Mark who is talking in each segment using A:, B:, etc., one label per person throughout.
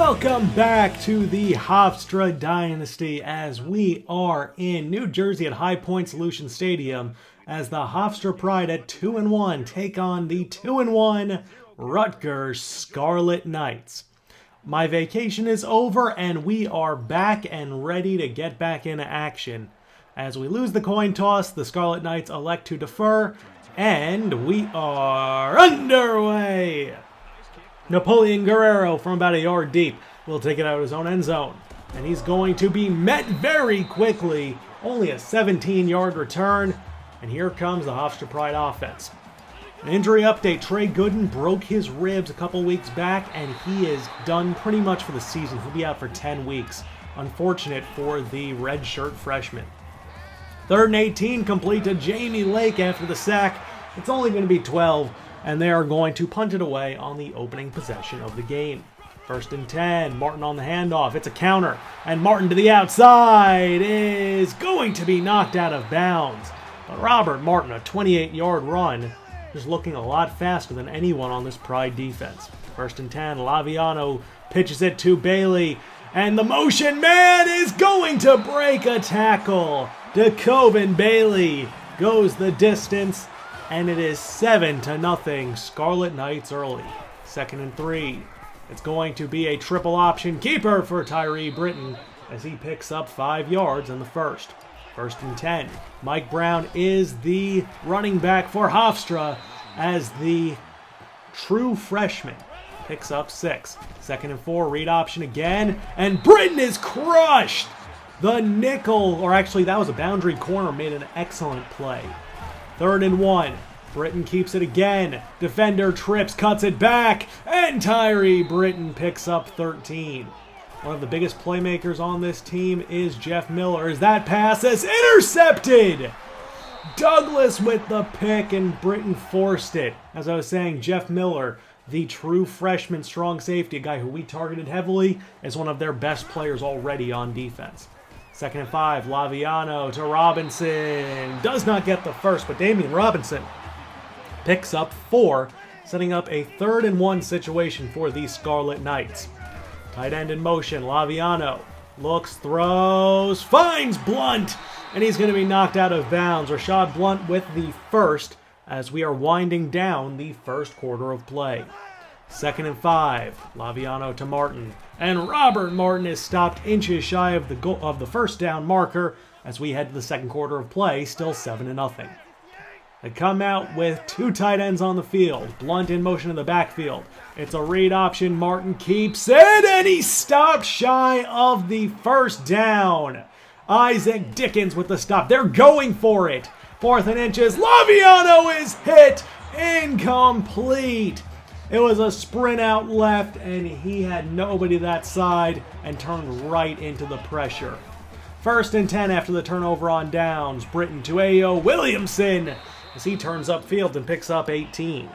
A: Welcome back to the Hofstra Dynasty as we are in New Jersey at High Point Solution Stadium as the Hofstra Pride at 2-1 take on the 2-1 Rutgers Scarlet Knights. My vacation is over and we are back and ready to get back into action. As we lose the coin toss, the Scarlet Knights elect to defer and we are underway. Napoleon Guerrero from about a yard deep will take it out of his own end zone. And he's going to be met very quickly. Only a 17-yard return. And here comes the Hofstra Pride offense. An injury update, Trey Gooden broke his ribs a couple weeks back and he is done pretty much for the season. He'll be out for 10 weeks. Unfortunate for the redshirt freshman. 3rd and 18 complete to Jamie Lake after the sack. It's only going to be 12. And they are going to punt it away on the opening possession of the game. 1st and 10, Martin on the handoff. It's a counter, and Martin to the outside is going to be knocked out of bounds. But Robert Martin, a 28-yard run, is looking a lot faster than anyone on this Pride defense. 1st and 10, Laviano pitches it to Bailey, and the motion man is going to break a tackle. DeCoven Bailey goes the distance. And it is 7-0 Scarlet Knights early. 2nd and 3. It's going to be a triple option keeper for Tyree Britton as he picks up 5 yards in the first. 1st and 10. Mike Brown is the running back for Hofstra as the true freshman picks up 6. 2nd and 4. Read option again. And Britton is crushed. The nickel, or actually that was a boundary corner, made an excellent play. 3rd and 1. Britton keeps it again. Defender trips, cuts it back, and Tyree Britton picks up 13. One of the biggest playmakers on this team is Jeff Miller. As that pass is intercepted! Douglas with the pick, and Britton forced it. As I was saying, Jeff Miller, the true freshman strong safety, a guy who we targeted heavily, is one of their best players already on defense. 2nd and 5, Laviano to Robinson. Does not get the first, but Damian Robinson picks up 4, setting up a 3rd and 1 situation for the Scarlet Knights. Tight end in motion, Laviano looks, throws, finds Blunt, and he's going to be knocked out of bounds. Rashad Blunt with the first as we are winding down the first quarter of play. 2nd and 5, Laviano to Martin. And Robert Martin is stopped inches shy of the first down marker as we head to the second quarter of play, still 7-0. They come out with 2 tight ends on the field. Blunt in motion in the backfield. It's a read option. Martin keeps it, and he's stopped shy of the first down. Isaac Dickens with the stop. They're going for it. 4th and inches. Laviano is hit. Incomplete. It was a sprint out left, and he had nobody that side and turned right into the pressure. 1st and 10 after the turnover on downs. Britton to A.O. Williamson as he turns upfield and picks up 18.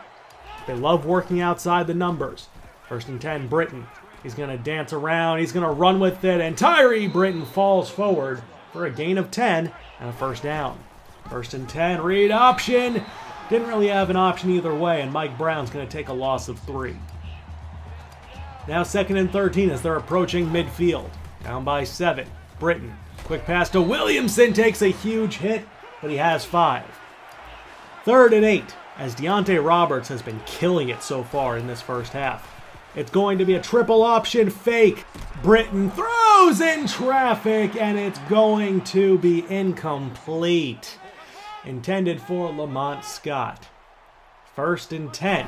A: They love working outside the numbers. 1st and 10, Britton. He's going to dance around. He's going to run with it, and Tyree Britton falls forward for a gain of 10 and a first down. 1st and 10, read option. Didn't really have an option either way, and Mike Brown's going to take a loss of 3. Now 2nd and 13 as they're approaching midfield. Down by 7. Britton. Quick pass to Williamson. Takes a huge hit, but he has 5. 3rd and 8 as Deontay Roberts has been killing it so far in this first half. It's going to be a triple option fake. Britton throws in traffic, and it's going to be incomplete. Intended for Lamont Scott. 1st and 10.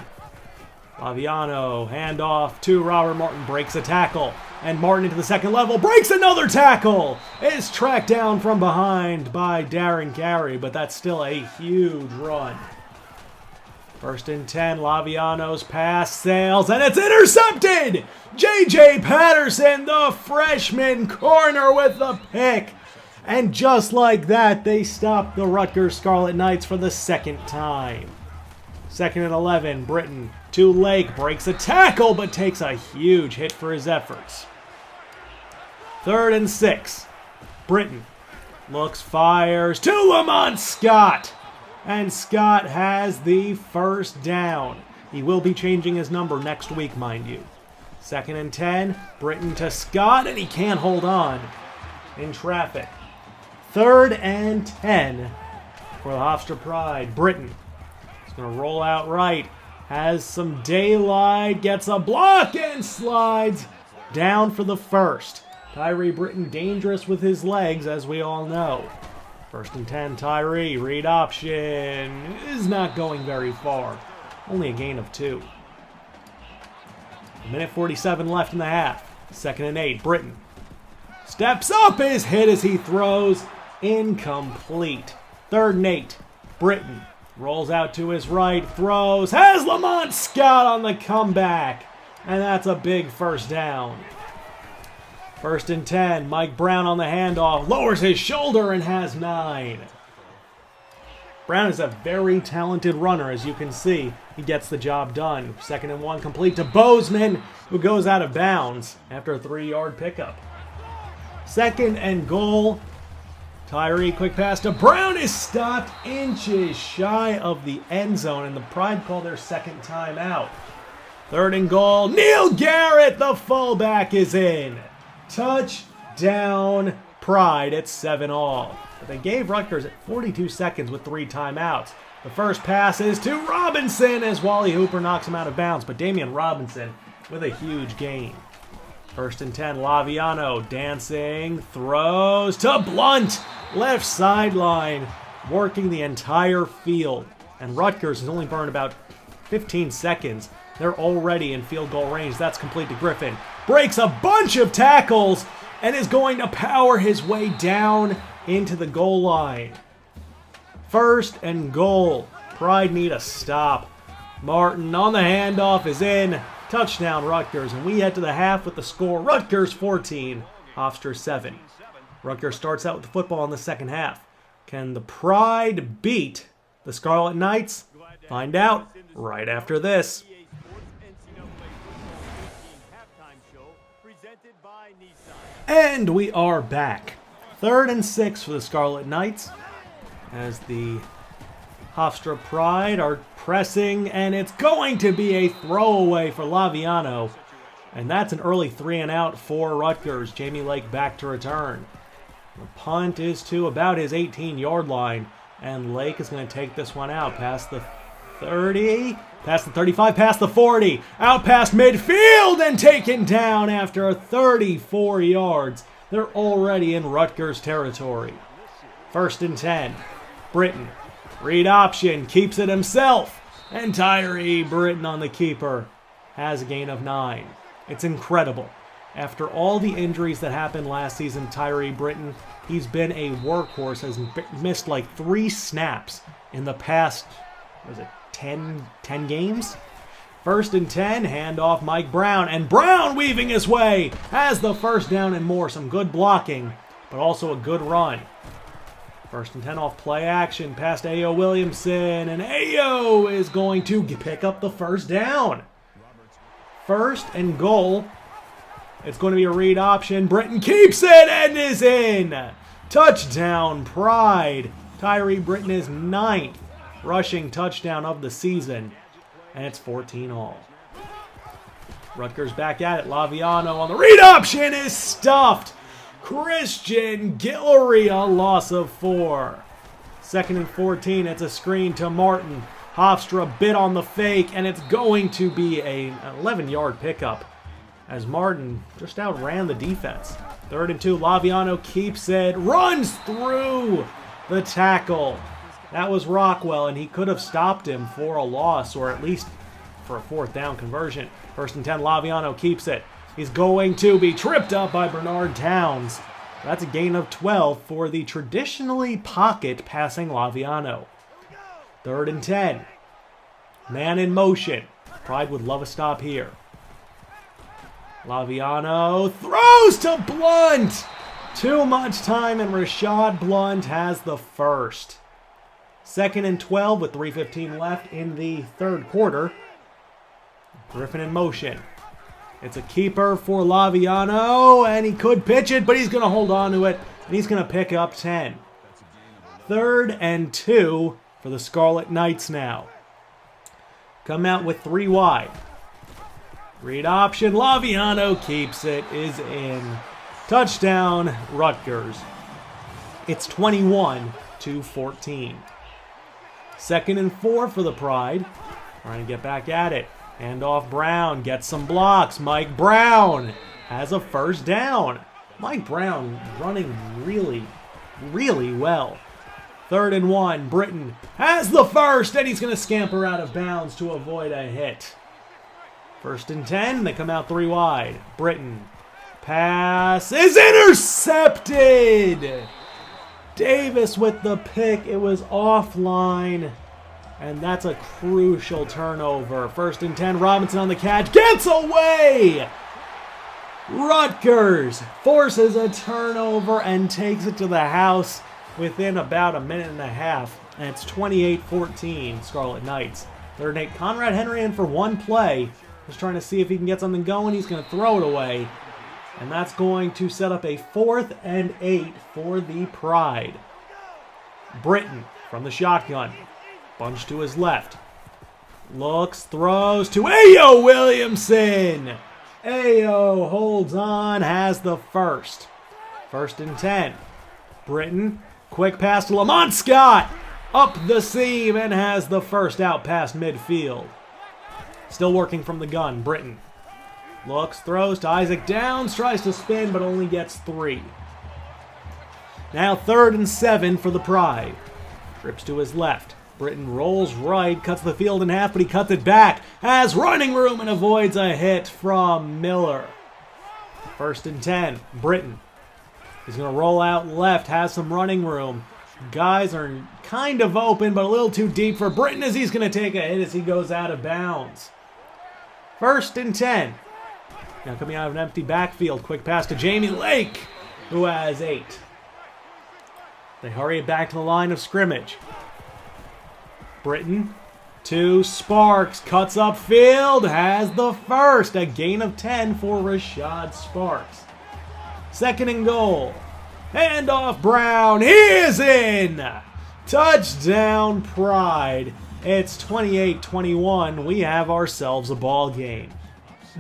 A: Laviano, handoff to Robert Martin, breaks a tackle. And Martin into the second level, breaks another tackle! Is tracked down from behind by Darren Carey, but that's still a huge run. 1st and 10, Laviano's pass sails, and it's intercepted! J.J. Patterson, the freshman corner with the pick. And just like that, they stop the Rutgers Scarlet Knights for the 2nd time. 2nd and 11, Britton to Lake, breaks a tackle, but takes a huge hit for his efforts. 3rd and 6, Britton looks, fires to Lamont Scott. And Scott has the first down. He will be changing his number next week, mind you. 2nd and 10. Britton to Scott, and he can't hold on in traffic. 3rd and 10 for the Hofstra Pride. Britton is going to roll out right. Has some daylight, gets a block, and slides down for the first. Tyree Britton dangerous with his legs, as we all know. 1st and 10, Tyree. Read option is not going very far. Only a gain of 2. 1:47 left in the half. 2nd and 8, Britton. Steps up, is hit as he throws. Incomplete. 3rd and 8, Britton. Rolls out to his right, throws, has Lamont Scott on the comeback. And that's a big first down. 1st and 10, Mike Brown on the handoff, lowers his shoulder and has 9. Brown is a very talented runner, as you can see. He gets the job done. 2nd and 1, complete to Bozeman, who goes out of bounds after a 3-yard pickup. 2nd and goal. Tyree, quick pass to Brown, is stopped inches shy of the end zone, and the Pride call their 2nd timeout. 3rd and goal. Neil Garrett, the fullback, is in. Touchdown Pride at 7-all. But they gave Rutgers at 42 seconds with 3 timeouts. The first pass is to Robinson as Wally Hooper knocks him out of bounds, but Damian Robinson with a huge gain. 1st and 10, Laviano dancing, throws to Blunt, left sideline, working the entire field. And Rutgers has only burned about 15 seconds. They're already in field goal range. That's complete to Griffin. Breaks a bunch of tackles and is going to power his way down into the goal line. 1st and goal. Pride need a stop. Martin on the handoff is in. Touchdown Rutgers, and we head to the half with the score Rutgers 14, Hofstra 7. Rutgers starts out with the football in the 2nd half. Can the Pride beat the Scarlet Knights? Find out right after this. And we are back. 3rd and 6 for the Scarlet Knights as the Hofstra Pride are pressing, and it's going to be a throwaway for Laviano. And that's an early 3-and-out for Rutgers. Jamie Lake back to return. The punt is to about his 18-yard line, and Lake is going to take this one out past the 30, past the 35, past the 40, out past midfield, and taken down after 34 yards. They're already in Rutgers territory. 1st and 10, Britton. Read option, keeps it himself, and Tyree Britton on the keeper has a gain of 9. It's incredible. After all the injuries that happened last season, Tyree Britton, he's been a workhorse, has missed like 3 snaps in the past, 10 games? 1st and 10, handoff Mike Brown, and Brown weaving his way has the first down and more. Some good blocking, but also a good run. 1st and 10 off play action, past Ayo Williamson, and Ayo is going to pick up the first down. 1st and goal. It's going to be a read option. Britton keeps it and is in. Touchdown Pride. Tyree Britton is 9th rushing touchdown of the season, and it's 14-all. Rutgers back at it. Laviano on the read option is stuffed. Christian Guillory, a loss of 4. 2nd and 14, it's a screen to Martin. Hofstra bit on the fake, and it's going to be an 11-yard pickup as Martin just outran the defense. 3rd and 2, Laviano keeps it, runs through the tackle. That was Rockwell, and he could have stopped him for a loss, or at least for a 4th down conversion. 1st and 10, Laviano keeps it. He's going to be tripped up by Bernard Towns. That's a gain of 12 for the traditionally pocket passing Laviano. 3rd and 10. Man in motion. Pride would love a stop here. Laviano throws to Blunt. Too much time, and Rashad Blunt has the first. 2nd and 12 with 3:15 left in the 3rd quarter. Griffin in motion. It's a keeper for Laviano, and he could pitch it, but he's going to hold on to it, and he's going to pick up 10. 3rd and 2 for the Scarlet Knights now. Come out with 3 wide. Read option, Laviano keeps it, is in. Touchdown, Rutgers. It's 21-14. 2nd and 4 for the Pride. Trying to get back at it. Hand off Brown, gets some blocks. Mike Brown has a first down. Mike Brown running really, really well. 3rd and 1, Britton has the first, and he's going to scamper out of bounds to avoid a hit. 1st and 10, they come out 3 wide. Britton, pass is intercepted! Davis with the pick, it was offline, and that's a crucial turnover. 1st and 10, Robinson on the catch, gets away! Rutgers forces a turnover and takes it to the house within about a minute and a half, and it's 28-14, Scarlet Knights. 3rd and 8, Conrad Henry in for one play, just trying to see if he can get something going. He's going to throw it away. And that's going to set up a 4th and 8 for the Pride. Britton from the shotgun. Bunch to his left. Looks, throws to Ayo Williamson. Ayo holds on, has the first. 1st and 10. Britton, quick pass to Lamont Scott. Up the seam and has the first out past midfield. Still working from the gun, Britton. Looks, throws to Isaac Downs, tries to spin, but only gets 3. Now 3rd and 7 for the Pride. Trips to his left. Britton rolls right, cuts the field in half, but he cuts it back. Has running room and avoids a hit from Miller. 1st and 10, Britton. He's going to roll out left, has some running room. Guys are kind of open, but a little too deep for Britton as he's going to take a hit as he goes out of bounds. 1st and 10. Now coming out of an empty backfield, quick pass to Jamie Lake, who has 8. They hurry it back to the line of scrimmage. Britton to Sparks, cuts upfield, has the first. A gain of 10 for Rashad Sparks. 2nd and goal. Hand off Brown, he is in! Touchdown Pride. It's 28-21. We have ourselves a ball game.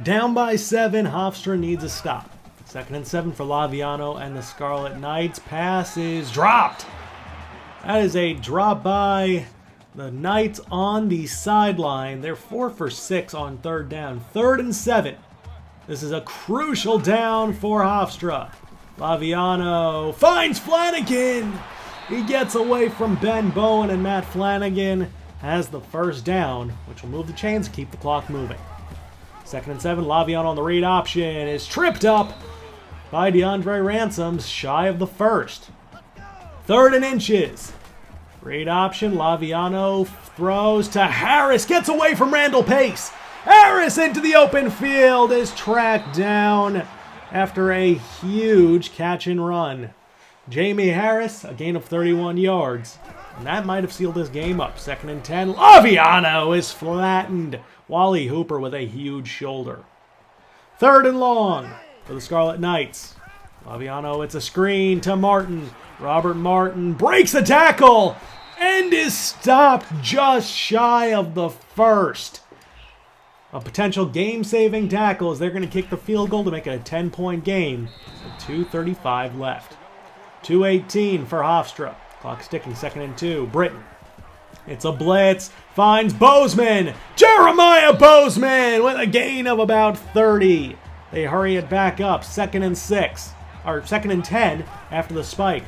A: Down by 7, Hofstra needs a stop. 2nd and 7 for Laviano and the Scarlet Knights. Pass is dropped. That is a drop by the Knights on the sideline. They're 4 for 6 on 3rd down. 3rd and 7. This is a crucial down for Hofstra. Laviano finds Flanagan. He gets away from Ben Bowen, and Matt Flanagan has the first down, which will move the chains and keep the clock moving. 2nd and 7, Laviano on the read option is tripped up by DeAndre Ransoms, shy of the first. 3rd and inches. Read option, Laviano throws to Harris, gets away from Randall Pace. Harris into the open field is tracked down after a huge catch and run. Jamie Harris, a gain of 31 yards. And that might have sealed this game up. 2nd and 10, Laviano is flattened. Wally Hooper with a huge shoulder. 3rd and long for the Scarlet Knights. Laviano, it's a screen to Martin. Robert Martin breaks a tackle and is stopped just shy of the first. A potential game-saving tackle as they're going to kick the field goal to make it a 10-point game. With 2:35 left. 2:18 for Hofstra. Clock sticking, 2nd and 2. Britton. It's a blitz. Finds Bozeman. Jeremiah Bozeman with a gain of about 30. They hurry it back up. 2nd and 6. Or 2nd and 10 after the spike.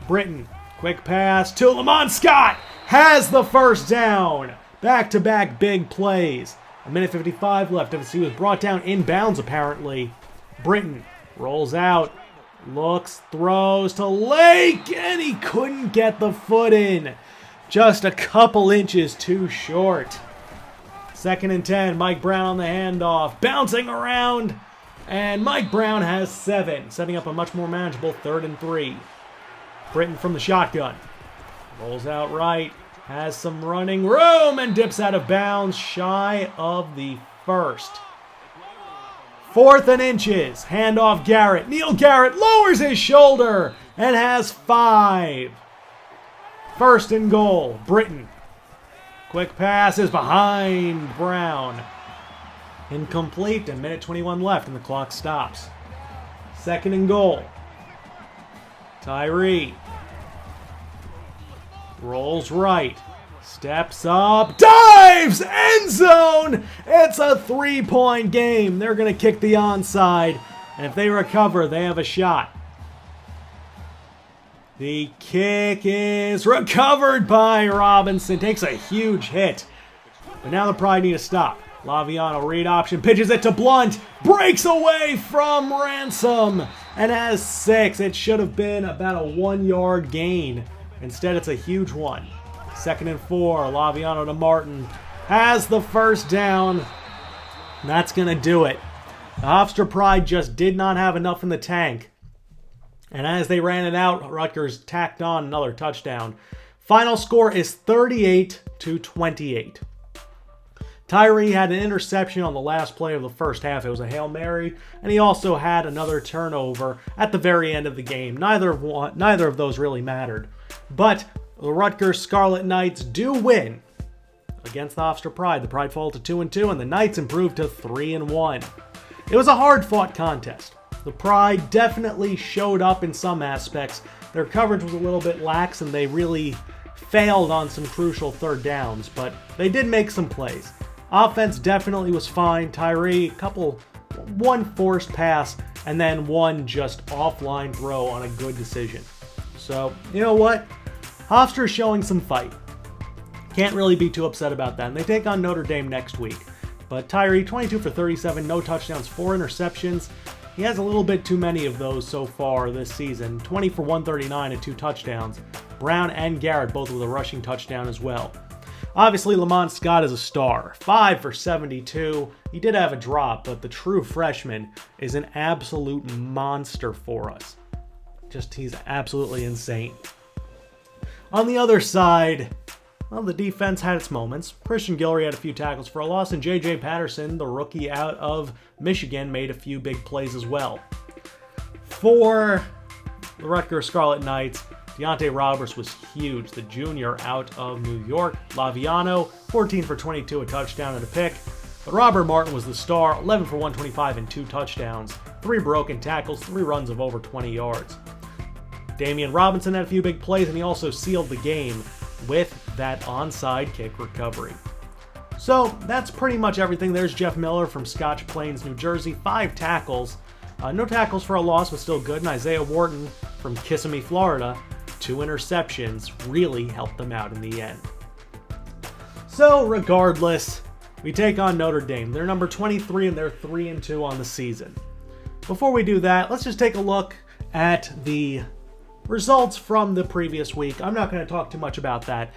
A: Britton. Quick pass to Lamont Scott. Has the first down. Back-to-back big plays. 1:55 left as he was brought down inbounds apparently. Britton rolls out. Looks, throws to Lake, and he couldn't get the foot in. Just a couple inches too short. 2nd and 10, Mike Brown on the handoff, bouncing around, and Mike Brown has 7, setting up a much more manageable 3rd and 3. Britton from the shotgun. Rolls out right, has some running room, and dips out of bounds shy of the first. 4th and inches, handoff Garrett. Neil Garrett lowers his shoulder and has 5. 1st and goal, Britton. Quick pass is behind Brown. Incomplete, a minute 21 left, and the clock stops. 2nd and goal. Tyree rolls right, steps up, dives, end zone! It's a 3-point game. They're going to kick the onside, and if they recover, they have a shot. The kick is recovered by Robinson. Takes a huge hit, but now the Pride need to stop. Laviano, read option, pitches it to Blunt, breaks away from Ransom, and has 6. It should have been about a 1-yard gain. Instead, it's a huge one. 2nd and 4, Laviano to Martin, has the first down. That's going to do it. The Hofstra Pride just did not have enough in the tank. And as they ran it out, Rutgers tacked on another touchdown. Final score is 38-28. Tyree had an interception on the last play of the first half. It was a Hail Mary, and he also had another turnover at the very end of the game. Neither of those really mattered. But the Rutgers Scarlet Knights do win against the Hofstra Pride. The Pride fall to 2-2, and the Knights improved to 3-1. It was a hard-fought contest. The Pride definitely showed up in some aspects. Their coverage was a little bit lax, and they really failed on some crucial third downs, but they did make some plays. Offense definitely was fine. Tyree, one forced pass, and then one just offline throw on a good decision. So, you know what? Hofstra is showing some fight. Can't really be too upset about that. And they take on Notre Dame next week. But Tyree, 22 for 37, no touchdowns, 4 interceptions. He has a little bit too many of those so far this season. 20 for 139 and 2 touchdowns. Brown and Garrett both with a rushing touchdown as well. Obviously, Lamont Scott is a star. 5 for 72. He did have a drop, but the true freshman is an absolute monster for us. He's absolutely insane. On the other side, well, the defense had its moments. Christian Guillory had a few tackles for a loss, and J.J. Patterson, the rookie out of Michigan, made a few big plays as well. For the Rutgers Scarlet Knights, Deontay Roberts was huge, the junior out of New York. Laviano, 14 for 22, a touchdown and a pick. But Robert Martin was the star, 11 for 125 and 2 touchdowns, 3 broken tackles, 3 runs of over 20 yards. Damian Robinson had a few big plays, and he also sealed the game with that onside kick recovery. So that's pretty much everything. There's Jeff Miller from Scotch Plains, New Jersey, 5 tackles. No tackles for a loss, but still good. And Isaiah Wharton from Kissimmee, Florida, 2 interceptions, really helped them out in the end. So regardless, we take on Notre Dame. They're number 23 and they're 3-2 on the season. Before we do that, let's just take a look at the results from the previous week. I'm not going to talk too much about that.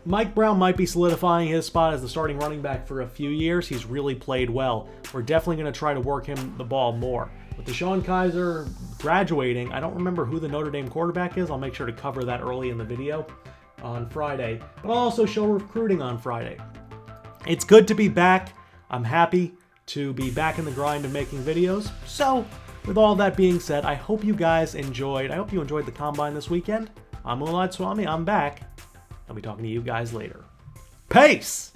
A: Mike Brown might be solidifying his spot as the starting running back for a few years. He's really played well. We're definitely going to try to work him the ball more. With Deshaun Kaiser graduating, I don't remember who the Notre Dame quarterback is. I'll make sure to cover that early in the video on Friday. But I'll also show recruiting on Friday. It's good to be back. I'm happy to be back in the grind of making videos. So, with all that being said, I hope you guys enjoyed. I hope you enjoyed the Combine this weekend. I'm Moonlight Swami. I'm back. I'll be talking to you guys later. Peace!